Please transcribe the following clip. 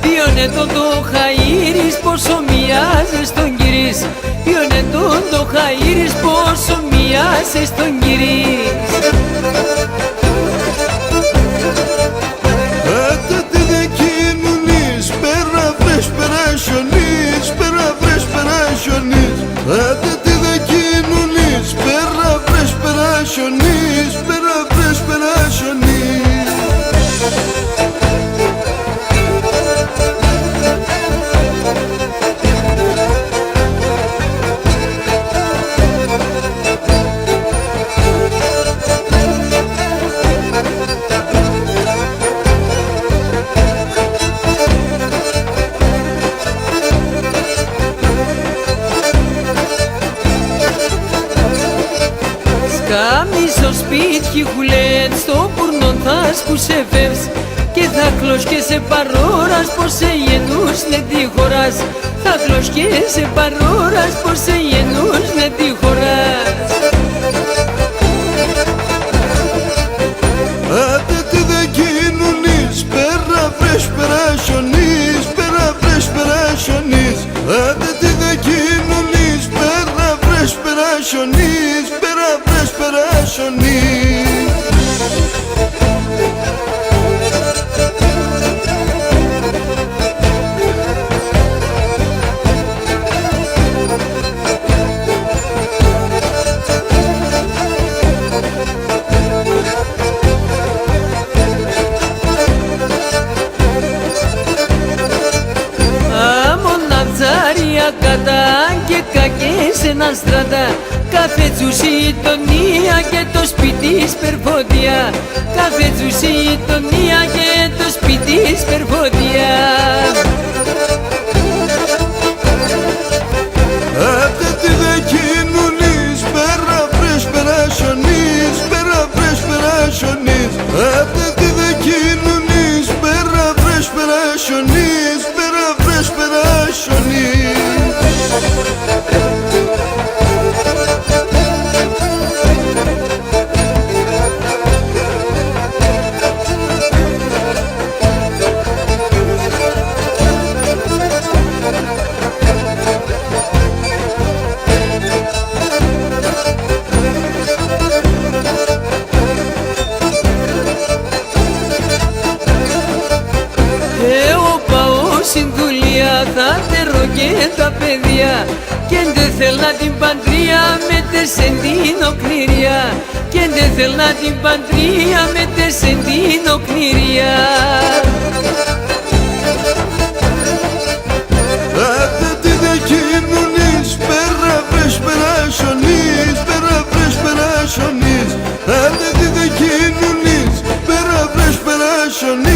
Ποιον ετών το χαΐρις πόσο μοιάζεις στον κυρίς. Ποιον ετών το χαΐρις πόσο μοιάζεις στον κυρίς. Άντε τι δε κοινωνείς, πέρα βρες πέρα χιονείς, πέρα βρες πέρα χιονείς. Άντε τι δε κοινωνείς, πέρα βρες πέρα χιονείς, πέρα βρες πέρα χιονείς. Σκάμισο σπίτι χουλέτ, στο πουρνό θα σκουσεύες και θα κλως και σε παρόρας πως σε γενούς με τη χωράς. Θα κλως και σε παρόρας πως σε γενούς με τη χωράς. Άντε τι δε κοινωνείς, πέρα βρες πέρα χιονείς, πέρα βρες πέρα χιονείς. Άντε τι δε κοινωνείς, πέρα βρες πέρα χιονείς, πέρα βρες πέρα χιονείς. Κατά και κακές ένα στρατά, κάθε τσουσί γειτονία και το σπίτι σπερβόδια. Κάθε τσουσί γειτονία και το σπίτι σπερβόδια. Άντε τι δε κοινωνείς, πέρα βρες πέρα χιονείς, πέρα βρες πέρα χιονείς. Άντε τι δε κοινωνείς, πέρα βρες πέρα χιονείς, πέρα βρες πέρα χιονείς. Θα τερώ και τα παιδιά και δεν θέλνα την παντρία με τεσεν την οκνηρία. Και δεν θέλνα την παντρία με τεσεν την οκνηρία. Άντε τι δε κοινωνείς, πέρα βρες πέρα χιονείς, πέρα βρες πέρα χιονείς. Άντε τι δε κοινωνείς, πέρα βρες πέρα χιονείς.